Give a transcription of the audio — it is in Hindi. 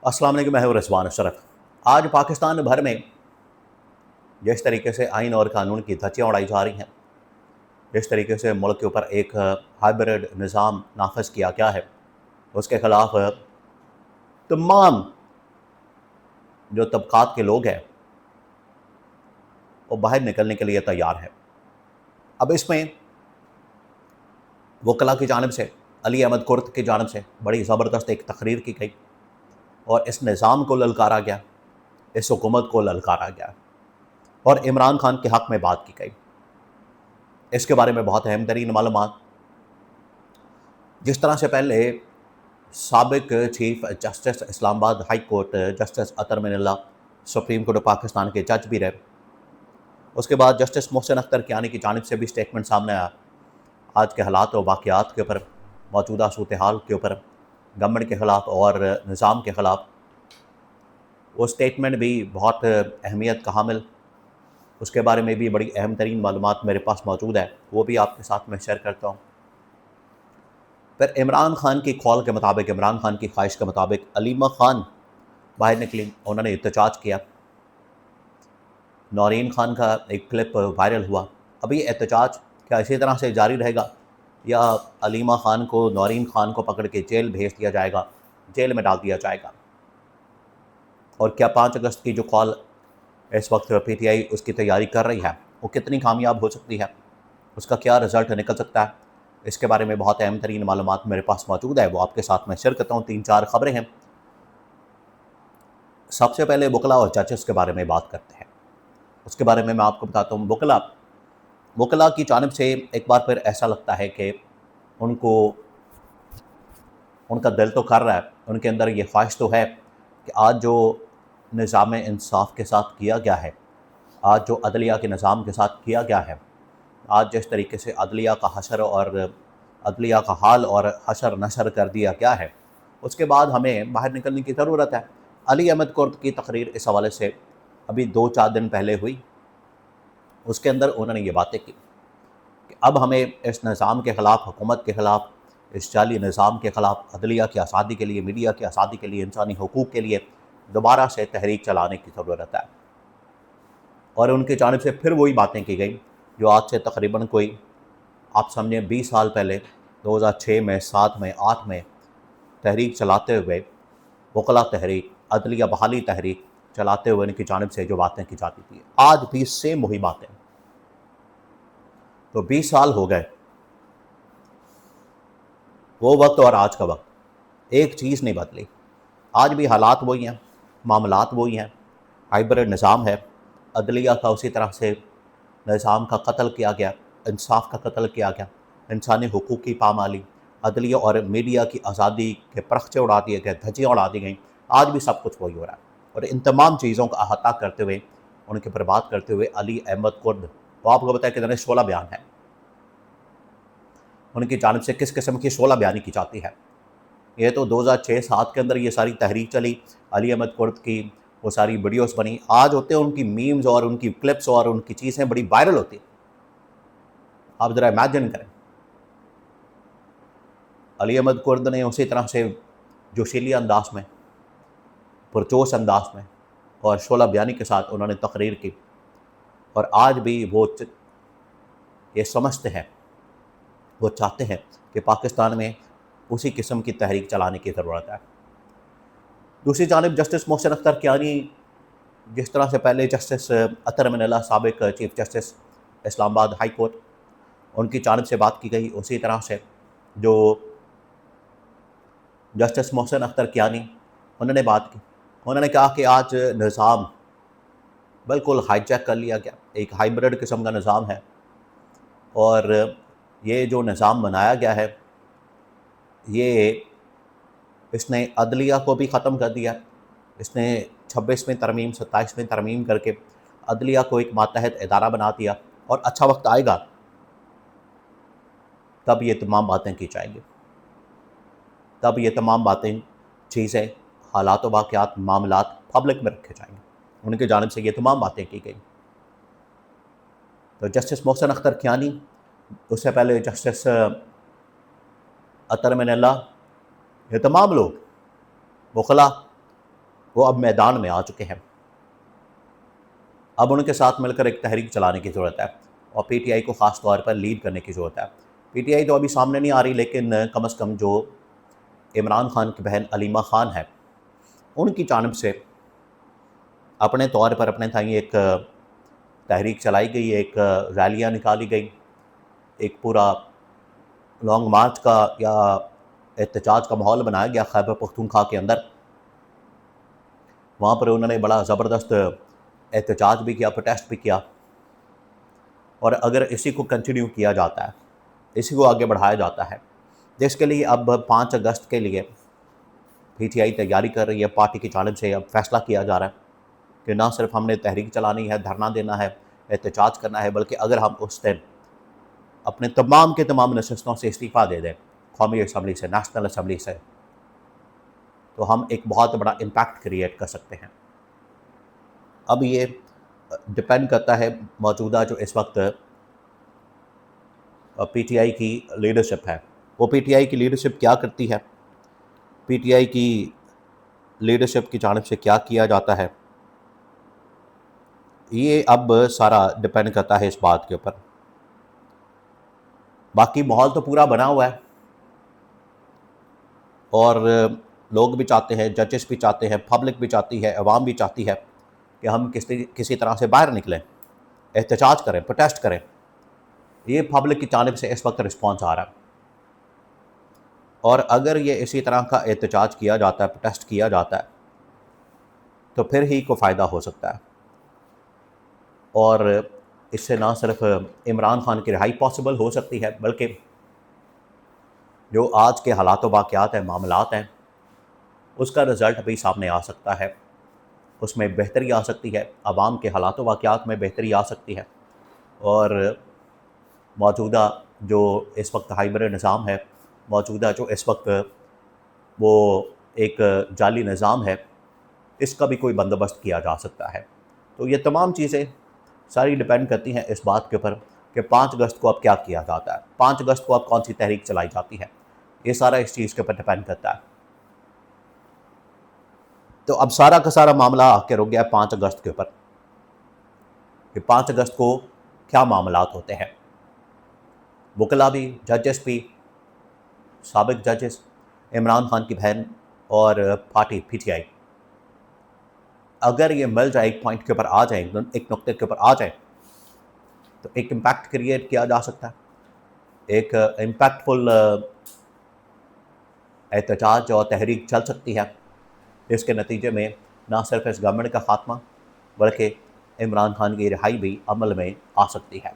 अस्सलाम वालेकुम, मैं हूं रिजवान अशरफ। आज पाकिस्तान भर में जिस तरीके से आइन और कानून की धज्जियाँ उड़ाई जा रही हैं, जिस तरीके से मुल्क के ऊपर एक हाइब्रिड निज़ाम नाफिज किया गया है, उसके ख़िलाफ़ तमाम जो तबक़ात के लोग हैं वो बाहर निकलने के लिए तैयार हैं। अब इसमें वकला की जानिब से, अली अहमद कुर्द की जानिब से बड़ी ज़बरदस्त एक तकरीर की गई और इस निज़ाम को ललकारा गया, इस हुकूमत को ललकारा गया और इमरान खान के हक़ में बात की गई। इसके बारे में बहुत अहम तरीन मालूमात, जिस तरह से पहले साबिक chief justice Islamabad high court justice Athar Minallah supreme court of Pakistan के जज भी रहे, उसके बाद जस्टिस मोहसिन अख्तर कियानी की जानिब से भी स्टेटमेंट सामने आया आज के हालात और वाक़यात के ऊपर, मौजूदा सूरत हाल के ऊपर, गवर्नमेंट के ख़िलाफ़ और निज़ाम के ख़िलाफ़। वो स्टेटमेंट भी बहुत अहमियत का हामिल, उसके बारे में भी बड़ी अहम तरीन मालूमात मेरे पास मौजूद है, वो भी आपके साथ मैं शेयर करता हूँ। फिर इमरान खान की कॉल के मुताबिक, इमरान खान की ख्वाहिश के मुताबिक अलीमा खान बाहर निकली, उन्होंने एहतजाज किया। नौरीन खान का एक क्लिप वायरल हुआ। अभी ये एहतजाज क्या इसी तरह से जारी रहेगा या अलीमा खान को, नौरीन खान को पकड़ के जेल भेज दिया जाएगा, जेल में डाल दिया जाएगा? और क्या 5 अगस्त की जो कॉल इस वक्त पीटीआई उसकी तैयारी कर रही है, वो कितनी कामयाब हो सकती है, उसका क्या रिज़ल्ट निकल सकता है? इसके बारे में बहुत अहम तरीन मालूमात मेरे पास मौजूद है, वो आपके साथ मैं शेयर करता हूँ। 3-4 ख़बरें हैं। सबसे पहले वकला और जजेस के बारे में बात करते हैं। उसके बारे में मैं आपको बताता हूँ। वकला की जानिब से एक बार फिर ऐसा लगता है कि उनको, उनका दिल तो कर रहा है, उनके अंदर ये ख्वाहिश तो है कि आज जो निज़ाम इंसाफ के साथ किया गया है, आज जो अदलिया के निज़ाम के साथ किया गया है, आज जिस तरीके से अदलिया का हशर और अदलिया का हाल और हशर नशर कर दिया गया है, उसके बाद हमें बाहर निकलने की ज़रूरत है। अली अहमद कुर्द की तकरीर इस हवाले से अभी 2-4 दिन पहले हुई, उसके अंदर उन्होंने ये बातें की कि अब हमें इस निज़ाम के ख़िलाफ़, हुकूमत के ख़िलाफ़, इस जाली निज़ाम के ख़िलाफ़, अदलिया की आज़ादी के लिए, मीडिया की आज़ादी के लिए, इंसानी हकूक़ के लिए दोबारा से तहरीक चलाने की ज़रूरत है। और उनकी जानिब से फिर वही बातें की गई जो आज से तकरीबन कोई, आप समझें 20 साल पहले 2006 में, 7 में, 8 में तहरीक चलाते हुए, वकला तहरीक, अदलिया बहाली तहरीक चलाते हुए उनकी जानिब से जो बातें की जाती थी, आज भी सेम वही बातें। तो 20 साल हो गए, वो वक्त और आज का वक्त, एक चीज़ नहीं बदली। आज भी हालात वही हैं, मामलात वही हैं, हाइब्रिड निज़ाम है, अदलिया का उसी तरह से निज़ाम का कत्ल किया गया, इंसाफ का कत्ल किया गया, इंसानी हुकूक़ की पामाली, अदलिया और मीडिया की आज़ादी के परखचे उड़ा दिए गए, धज्जियाँ उड़ा दी गई। आज भी सब कुछ वही हो रहा है। और इन तमाम चीज़ों का अहाता करते हुए, उनके पर बात करते हुए अली अहमद कुर्द, वो आपको बताया कितने 16 बयान हैं, उनकी जानिब से किस किस्म की 16 बयानी की जाती है। ये तो 2006-7 के अंदर ये सारी तहरीक चली, अली अहमद कुर्द की वो सारी वीडियोस बनी, आज होते हैं उनकी मीम्स और उनकी क्लिप्स और उनकी चीज़ें बड़ी वायरल होती हैं। आप ज़रा इमेजिन करें, अली अहमद कुर्द ने उसी तरह से जोशीली अंदाज में, पुरजोश अंदाज में और शोला बयानी के साथ उन्होंने तकरीर की। और आज भी वो ये समझते हैं, वो चाहते हैं कि पाकिस्तान में उसी किस्म की तहरीक चलाने की ज़रूरत है। दूसरी जानिब जस्टिस मोहसिन अख्तर कियानी, जिस तरह से पहले जस्टिस अतर मिनल्ला साबिक chief justice Islamabad high court, उनकी जानिब से बात की गई, उसी तरह से जो जस्टिस मोहसिन अख्तर कियानी, उन्होंने बात की। उन्होंने कहा कि आज निज़ाम बिल्कुल हाईजैक कर लिया गया, एक हाइब्रिड किस्म का निज़ाम है और ये जो निज़ाम बनाया गया है, ये इसने अदलिया को भी ख़त्म कर दिया। इसने 26वीं तरमीम, 27वीं तरमीम करके अदलिया को एक मातहत इदारा बना दिया और अच्छा वक्त आएगा तब ये तमाम बातें की जाएंगी, तब ये तमाम बातें, चीज़ें, हालात व वाक़यात, मामलात पब्लिक में रखे जाएंगे। उनकी जानिब से ये तमाम बातें की गई। तो जस्टिस मोहसिन अख्तर कियानी, उससे पहले जस्टिस अतर मिनल्ला, ये तमाम लोग, वकला, वो अब मैदान में आ चुके हैं। अब उनके साथ मिलकर एक तहरीक चलाने की ज़रूरत है और पीटीआई को ख़ास तौर पर लीड करने की ज़रूरत है। पीटीआई तो अभी सामने नहीं आ रही, लेकिन कम से कम जो इमरान खान की बहन अलीमा खान है, उनकी जानिब से अपने तौर पर अपने ताई एक तहरीक चलाई गई, एक रैलियाँ निकाली गई, एक पूरा लॉन्ग मार्च का या एहतजाज का माहौल बनाया गया खैबर पख्तूनख्वा के अंदर। वहाँ पर उन्होंने बड़ा ज़बरदस्त एहतजाज भी किया, प्रोटेस्ट भी किया। और अगर इसी को कंटिन्यू किया जाता है, इसी को आगे बढ़ाया जाता है, जिसके लिए अब 5 अगस्त के लिए पीटीआई तैयारी कर रही है, पार्टी की जानिब से अब फैसला किया जा रहा है कि ना सिर्फ हमने तहरीक चलानी है, धरना देना है, एहतजाज करना है, बल्कि अगर हम उस दिन अपने तमाम के तमाम नशस्तों से इस्तीफ़ा दे दें, कौमी असम्बली से, नेशनल असम्बली से, तो हम एक बहुत बड़ा इम्पैक्ट क्रिएट कर सकते हैं। अब ये डिपेंड करता है मौजूदा जो इस वक्त पीटीआई की लीडरशिप है, वो पीटीआई की लीडरशिप क्या करती है, पीटीआई की लीडरशिप की जानिब से क्या किया जाता है, ये अब सारा डिपेंड करता है इस बात के ऊपर। बाकी माहौल तो पूरा बना हुआ है और लोग भी चाहते हैं, जजेस भी चाहते हैं, पब्लिक भी चाहती है, अवाम भी चाहती है कि हम किसी तरह से बाहर निकलें, एहतजाज करें, प्रोटेस्ट करें। ये पब्लिक की जानिब से इस वक्त रिस्पॉन्स आ रहा है और अगर ये इसी तरह का एहतजाज किया जाता है, प्रोटेस्ट किया जाता है, तो फिर ही को फ़ायदा हो सकता है और इससे ना सिर्फ इमरान खान की रिहाई पॉसिबल हो सकती है, बल्कि जो आज के हालात वाक़यात हैं, मामलात हैं, उसका रिज़ल्ट भी सामने आ सकता है, उसमें बेहतरी आ सकती है, आवाम के हालात वाक़यात में बेहतरी आ सकती है और मौजूदा जो इस वक्त हाइब्रिड निज़ाम है, मौजूदा जो इस वक्त वो एक जाली निज़ाम है, इसका भी कोई बंदोबस्त किया जा सकता है। तो ये तमाम चीज़ें सारी डिपेंड करती हैं इस बात के ऊपर कि 5 अगस्त को अब क्या किया जाता है, 5 अगस्त को अब कौन सी तहरीक चलाई जाती है, ये सारा इस चीज़ के ऊपर डिपेंड करता है। तो अब सारा का सारा मामला आके रुक गया 5 अगस्त के ऊपर कि 5 अगस्त को क्या मामलात होते हैं। वकला भी, जजेस भी, साबिक जजेस, इमरान खान की बहन और पार्टी पीटीआई, अगर ये मिल जाए, एक पॉइंट के ऊपर आ जाए, एक नुक्ते के ऊपर आ जाए, तो एक इम्पैक्ट क्रिएट किया जा सकता है, एक इम्पैक्टफुल एहतजाज और तहरीक चल सकती है। इसके नतीजे में ना सिर्फ इस गवर्नमेंट का खात्मा, बल्कि इमरान खान की रिहाई भी अमल में आ सकती है।